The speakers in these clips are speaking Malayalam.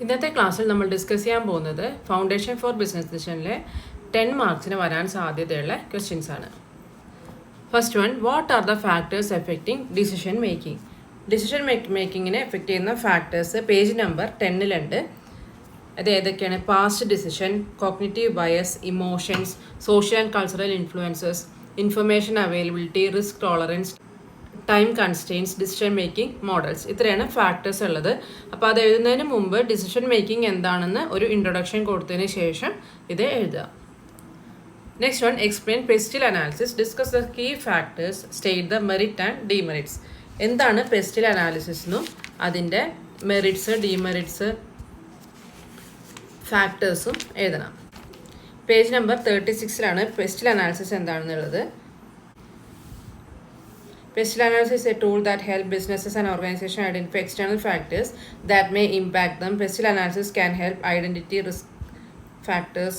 ഇന്നത്തെ ക്ലാസ്സിൽ നമ്മൾ ഡിസ്കസ് ചെയ്യാൻ പോകുന്നത് ഫൗണ്ടേഷൻ ഫോർ ബിസിനസ് ഡിസിഷനിലെ 10 മാർക്സിന് വരാൻ സാധ്യതയുള്ള ക്വസ്റ്റ്യൻസ് ആണ്. First one, what are the factors affecting decision making? Decision മേക്കിങ്ങിനെ എഫക്റ്റ് ചെയ്യുന്ന ഫാക്ടേഴ്സ് പേജ് നമ്പർ 10-ലുണ്ട്. അത് ഏതൊക്കെയാണ്? Past decision, cognitive bias, emotions, social and cultural influences, information availability, risk tolerance, time constraints, decision making models. ഇത്രയാണ് ഫാക്ടേഴ്സ് ഉള്ളത്. അപ്പോൾ അത് എഴുതുന്നതിന് മുമ്പ് ഡിസിഷൻ മേക്കിംഗ് എന്താണെന്ന് ഒരു ഇൻട്രൊഡക്ഷൻ കൊടുത്തതിന് ശേഷം ഇത് എഴുതുക. Next one, explain PESTLE analysis, discuss the key factors, state the merit and demerits. എന്താണ് പെസ്റ്റിൽ അനാലിസിസ് എന്നും അതിൻ്റെ മെറിറ്റ്സ്, ഡിമെറിറ്റ്സ്, ഫാക്ടേഴ്സും എഴുതണം. പേജ് നമ്പർ 36-ലാണ് പെസ്റ്റിൽ അനാലിസിസ് എന്താണെന്നുള്ളത്. Pestil analysis is a tool that helps businesses and organizations identify external factors that may impact them. Pestil analysis can help identify risk factors.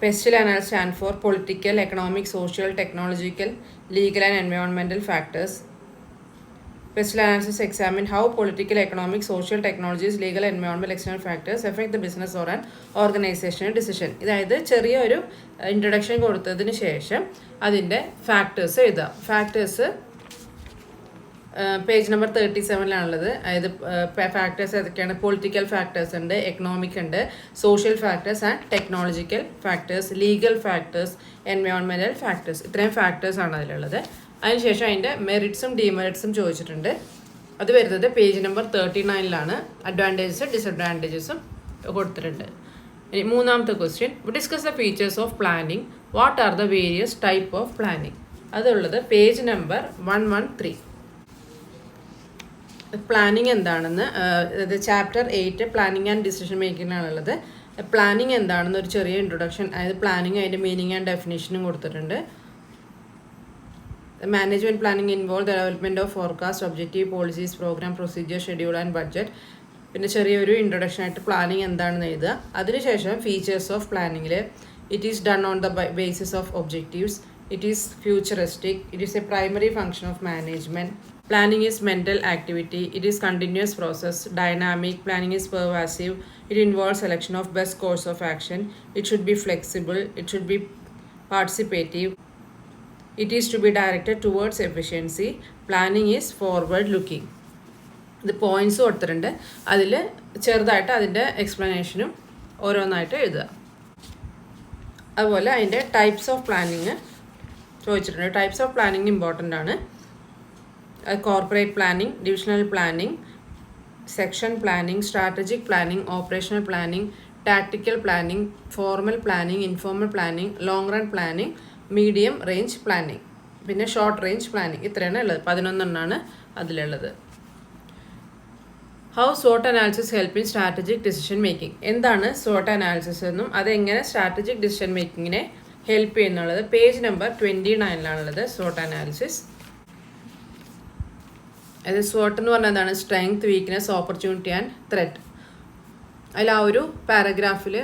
Pestil analysis stands for political, economic, social, technological, legal and environmental factors. Pestil analysis examines how political, economic, social, technologies, legal and environmental external factors affect the business or an organizational decision. അതായത് ചെറിയൊരു ഇൻട്രൊഡക്ഷൻ കൊടുത്തതിന് ശേഷം അതിൻ്റെ ഫാക്ടേഴ്സ് എഴുതുക. ഫാക്ടേഴ്സ് പേജ് നമ്പർ 37-ലാണുള്ളത്. അതായത് ഫാക്ടേഴ്സ് ഏതൊക്കെയാണ്? പൊളിറ്റിക്കൽ ഫാക്ടേഴ്സ് ഉണ്ട്, എക്കണോമിക് ഉണ്ട്, social factors and technological factors, legal factors, environmental factors. ഇത്രയും ഫാക്ടേഴ്സാണ് അതിലുള്ളത്. അതിനുശേഷം അതിൻ്റെ മെറിറ്റ്സും ഡിമെറിറ്റ്സും ചോദിച്ചിട്ടുണ്ട്. അത് വരുന്നത് പേജ് നമ്പർ 39-ലാണ്. അഡ്വാൻറ്റേജസും ഡിസഡ്വാൻറ്റേജസും കൊടുത്തിട്ടുണ്ട്. ഇനി മൂന്നാമത്തെ question, discuss the features of planning, what are the various type of planning? അതുള്ളത് പേജ് നമ്പർ 113. പ്ലാനിങ് എന്താണെന്ന്, അതായത് ചാപ്റ്റർ 8 പ്ലാനിങ് ആൻഡ് ഡിസിഷൻ മേക്കിങ്ങിനാണുള്ളത്. പ്ലാനിങ് എന്താണെന്ന് ഒരു ചെറിയ ഇൻട്രൊഡക്ഷൻ, അതായത് പ്ലാനിങ് അതിൻ്റെ മീനിങ് ആൻഡ് ഡെഫിനേഷനും കൊടുത്തിട്ടുണ്ട്. Management planning involve development of forecast, objective, policies, program, procedure, schedule and budget. പിന്നെ ചെറിയൊരു ഇൻട്രൊഡക്ഷൻ ആയിട്ട് പ്ലാനിങ് എന്താണെന്ന് എഴുതുക. അതിനുശേഷം ഫീച്ചേഴ്സ് ഓഫ് പ്ലാനിങ്ങിൽ, it is done on the basis of objectives, it is futuristic, it is a primary function of management, planning is mental activity, it is continuous process, dynamic, planning is pervasive, it involves selection of best course of action, it should be flexible, it should be participative, it is to be directed towards efficiency, planning is forward looking. ഇത് പോയിന്റ്സ് കൊടുത്തിട്ടുണ്ട്. അതിൽ ചെറുതായിട്ട് അതിൻ്റെ എക്സ്പ്ലനേഷനും ഓരോന്നായിട്ട് എഴുതുക. അതുപോലെ അതിൻ്റെ ടൈപ്സ് ഓഫ് പ്ലാനിങ് ചോദിച്ചിട്ടുണ്ട്. ടൈപ്സ് ഓഫ് പ്ലാനിങ് ഇമ്പോർട്ടൻ്റ് ആണ്. Corporate planning, divisional planning, section planning, strategic planning, operational planning, tactical planning, formal planning, informal planning, long run planning, medium range planning, പിന്നെ ഷോർട്ട് റേഞ്ച് പ്ലാനിങ്. ഇത്രയാണ് ഉള്ളത്. 11 അതിലുള്ളത്. How SWOT analysis help in strategic decision making? എന്താണ് SWOT അനാലിസിസ് എന്നും അതെങ്ങനെ strategic decision മേക്കിങ്ങിനെ help ചെയ്യുന്നുള്ളത് page number 29-ലാണുള്ളത്. SWOT analysis, അത് SWOT എന്ന് പറഞ്ഞാൽ എന്താണ്? Strength, weakness, opportunity and threat. അതിൽ ആ ഒരു പാരഗ്രാഫിൽ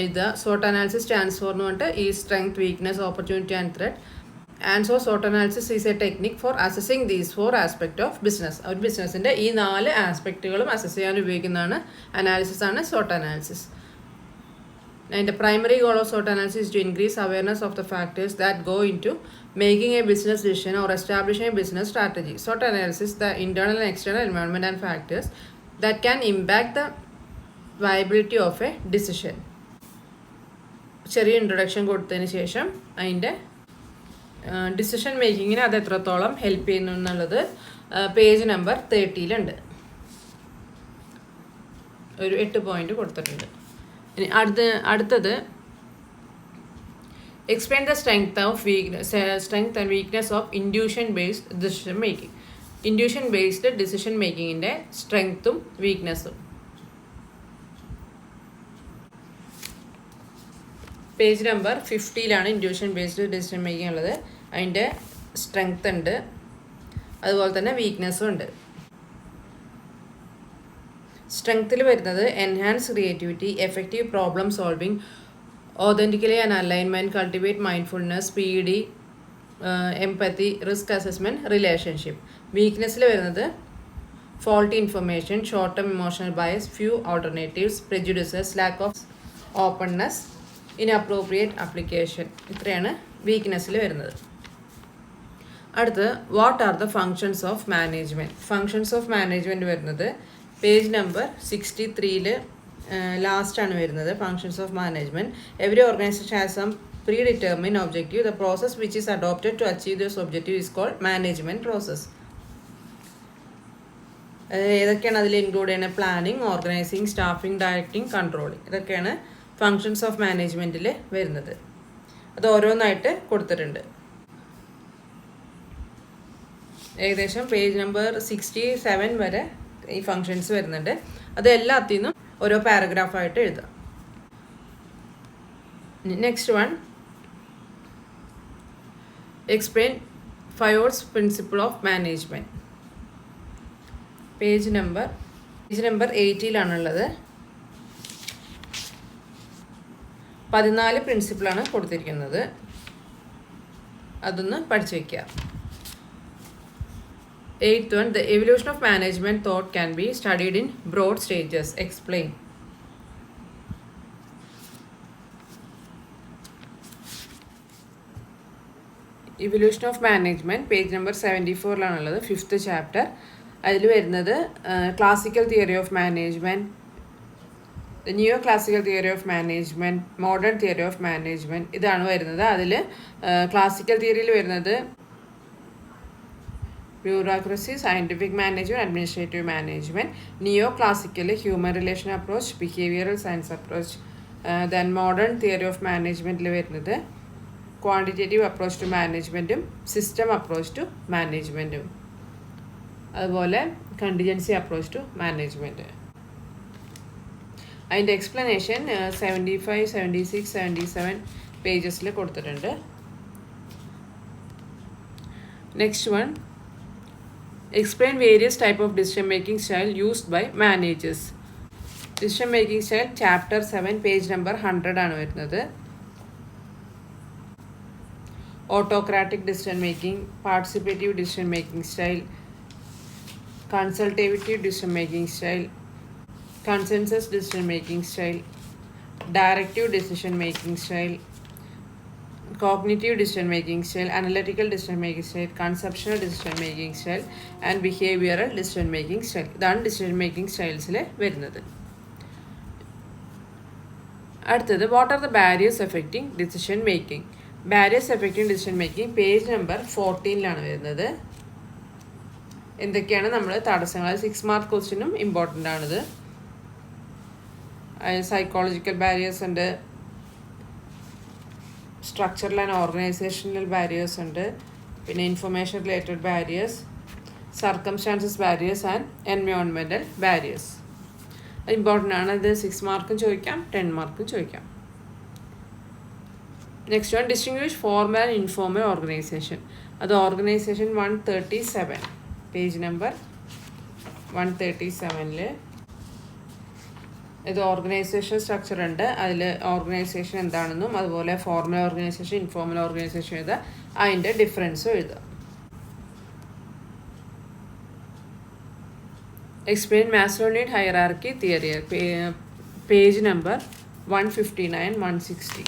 എഴുതുക. SWOT അനാലിസിസ് സ്റ്റാൻഡ്സ് ഫോർ എന്ന് പറഞ്ഞിട്ട് ഈ strength, weakness, opportunity and threat. And SWOT analysis is A technique four assessing these 4 aspect of business. ഒരു ബിസിനസ്സിൻ്റെ ഈ 4 ആസ്പെക്റ്റുകളും അസസ് ചെയ്യാൻ ഉപയോഗിക്കുന്നതാണ് അനാലിസിസ് ആണ് SWOT അനാലിസിസ്. അതിൻ്റെ primary goal of SWOT analysis to increase awareness of the factors that go into making a business decision or establishing a business strategy. SWOT analysis the internal and external environment and factors that can impact the viability of a decision. ചെറിയ ഇൻട്രൊഡക്ഷൻ കൊടുത്തതിന് ശേഷം അതിൻ്റെ ഡിസിഷൻ മേക്കിങ്ങിന് അത് എത്രത്തോളം ഹെൽപ്പ് ചെയ്യുന്നു എന്നുള്ളത് പേജ് നമ്പർ 30-ലുണ്ട്. ഒരു 8 പോയിന്റ് കൊടുത്തിട്ടുണ്ട്. ഇനി അടുത്തത് explain the strength and weakness of intuition based decision making. Intuition based decision making inde strength um weakness um. Page number 50-ലാണ് intuition based decision making ഉള്ളത്. അതിൻ്റെ strength ഉണ്ട്, അതുപോലെ തന്നെ weakness ഉണ്ട്. സ്ട്രെങ്ത്തിൽ വരുന്നത് enhance creativity, effective problem solving, authentically and alignment, cultivate mindfulness, speedy, empathy, risk assessment, relationship. വീക്ക്നെസ്സിൽ വരുന്നത് faulty information, short-term emotional bias, few alternatives, prejudices, lack of openness, inappropriate application. ഇത്രയാണ് വീക്ക്നെസ്സിൽ വരുന്നത്. അടുത്ത് what are the functions of management. Functions of management വരുന്നത് പേജ് നമ്പർ 63 ലാസ്റ്റാണ് വരുന്നത്. Functions of management. Every organisation has some predetermined objective. The process which is adopted to achieve this objective is called management process. ഏതൊക്കെയാണ് അതിൽ ഇൻക്ലൂഡ് ചെയ്യുന്നത്? Planning, organising, staffing, directing, controlling. ഇതൊക്കെയാണ് ഫങ്ഷൻസ് ഓഫ് മാനേജ്മെൻറ്റിൽ വരുന്നത്. അത് ഓരോന്നായിട്ട് കൊടുത്തിട്ടുണ്ട്. ഏകദേശം പേജ് നമ്പർ 67 വരെ ഈ ഫങ്ഷൻസ് വരുന്നുണ്ട്. അത് എല്ലാത്തിൽ നിന്നും ഓരോ പാരഗ്രാഫായിട്ട് എഴുതാം. Next one, explain Fayol's principle of management. Page number 80 14 പ്രിൻസിപ്പിളാണ് കൊടുത്തിരിക്കുന്നത്. അതൊന്ന് പഠിച്ചു വയ്ക്കുക. 8th one, the evolution of management thought can be studied in broad stages. Explain. Evolution of management page number 74 5th chapter. അതിൽ വരുന്നത് classical theory of management, new classical theory of management, modern theory of management, ഇതാണ് വരുന്നത്. അതിൽ ക്ലാസിക്കൽ തിയറിയിൽ വരുന്നത് bureaucracy, scientific management, administrative management. Neo classical human relation approach, behavioural science approach. Then modern theory of മാനേജ്മെൻറ്റിൽ വരുന്നത് ക്വാണ്ടിറ്റേറ്റീവ് അപ്രോച്ച് ടു മാനേജ്മെൻറ്റും സിസ്റ്റം അപ്രോച്ച് ടു മാനേജ്മെൻറ്റും, അതുപോലെ കണ്ടിജൻസി അപ്രോച്ച് ടു മാനേജ്മെൻറ്റ്. അതിൻ്റെ എക്സ്പ്ലനേഷൻ 75, 76, 77 പേജസിൽ കൊടുത്തിട്ടുണ്ട്. Next one, explain various type of decision making style used by managers. Decision making style chapter 7 page number 100 ആണ് വരുന്നത്. Autocratic decision making, participative decision making style, consultative decision making style, consensus decision making style, directive decision making style, cognitive decision making style, analytical decision making style, conceptual decision making style and behavioral decision making style. ഇതാണ് decision making styles വരുന്നത്. അടുത്തത്, what are the barriers affecting decision making. Barriers affecting decision making page number 14 വരുന്നത്. എന്തൊക്കെയാണ് നമ്മൾ തടസ്സങ്ങൾ? 6 മാർക്ക് ക്വസ്റ്റ്യനും ഇമ്പോർട്ടൻ്റ് ആണിത്. സൈക്കോളജിക്കൽ ബാരിയേഴ്സ് ഉണ്ട്, സ്ട്രക്ചറൽ ആൻഡ് ഓർഗനൈസേഷണൽ ബാരിയേഴ്സ് ഉണ്ട്, പിന്നെ information related barriers, circumstances barriers and environmental barriers. അത് ഇമ്പോർട്ടൻ്റ് ആണ്. ഇത് 6 മാർക്കും ചോദിക്കാം, 10 മാർക്കും ചോദിക്കാം. Next one, distinguish formal and informal organisation. അത് ഓർഗനൈസേഷൻ 137 പേജ് നമ്പർ 137 ഇത് ഓർഗനൈസേഷൻ സ്ട്രക്ചർ ഉണ്ട്. അതിൽ ഓർഗനൈസേഷൻ എന്താണെന്നും അതുപോലെ ഫോർമൽ ഓർഗനൈസേഷൻ, ഇൻഫോർമൽ ഓർഗനൈസേഷൻ എഴുതുക, അതിൻ്റെ ഡിഫറൻസും എഴുതുക. Explain Maslowian hierarchy theory page number 159, 160.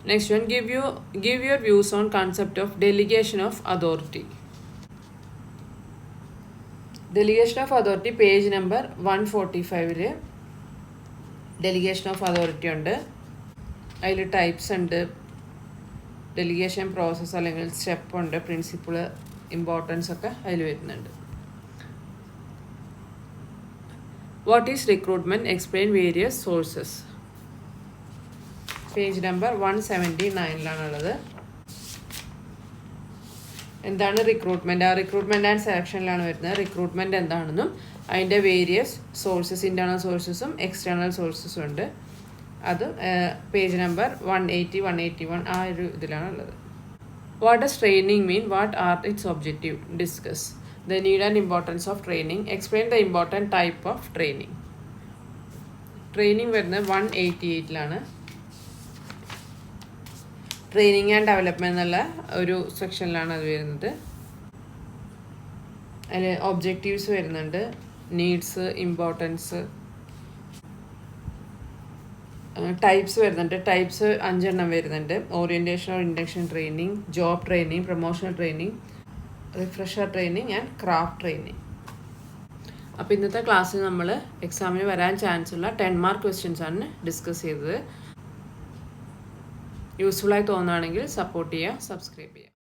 Next one, give your views on concept of delegation of authority. Delegation of authority page number 145 delegation of authority ഉണ്ട്. അതിൽ ടൈപ്സ് ഉണ്ട്, ഡെലിഗേഷൻ പ്രോസസ്സ് അല്ലെങ്കിൽ സ്റ്റെപ്പ് ഉണ്ട്, പ്രിൻസിപ്പിൾ, ഇമ്പോർട്ടൻസ് ഒക്കെ അതിൽ വരുന്നുണ്ട്. What is recruitment, explain various sources. Page number 179 എന്താണ് റിക്രൂട്ട്മെൻറ്റ്? ആ റിക്രൂട്ട്മെൻറ്റ് ആൻഡ് സെലക്ഷനിലാണ് വരുന്നത്. റിക്രൂട്ട്മെൻറ്റ് എന്താണെന്നും അതിൻ്റെ വേരിയസ് സോഴ്സസ്, ഇൻറ്റേർണൽ സോഴ്സസും എക്സ്റ്റേണൽ സോഴ്സസും ഉണ്ട്. അത് പേജ് നമ്പർ 180, 181 ആ ഒരു ഇതിലാണുള്ളത്. What does training mean, what are its objective, discuss the need and importance of training, explain the important type of training. Training വരുന്നത് 188 ട്രെയിനിങ് ആൻഡ് ഡെവലപ്മെൻറ്റ് എന്നുള്ള ഒരു സെക്ഷനിലാണ് അത് വരുന്നത്. അതിൽ ഒബ്ജക്റ്റീവ്സ് വരുന്നുണ്ട്, നീഡ്സ്, ഇമ്പോർട്ടൻസ്, ടൈപ്സ് വരുന്നുണ്ട്. ടൈപ്സ് 5 എണ്ണം വരുന്നുണ്ട്. Orientation or induction training, job training, promotional training, refresher training and craft training. അപ്പോൾ ഇന്നത്തെ ക്ലാസ്സിൽ നമ്മൾ എക്സാമിന് വരാൻ ചാൻസ് ഉള്ള 10 മാർക്ക് ക്വസ്റ്റ്യൻസ് ആണ് ഡിസ്കസ് ചെയ്തത്. യൂസ്ഫുള്ളായി തോന്നുകയാണെങ്കിൽ സപ്പോർട്ട് ചെയ്യുക, സബ്സ്ക്രൈബ് ചെയ്യുക.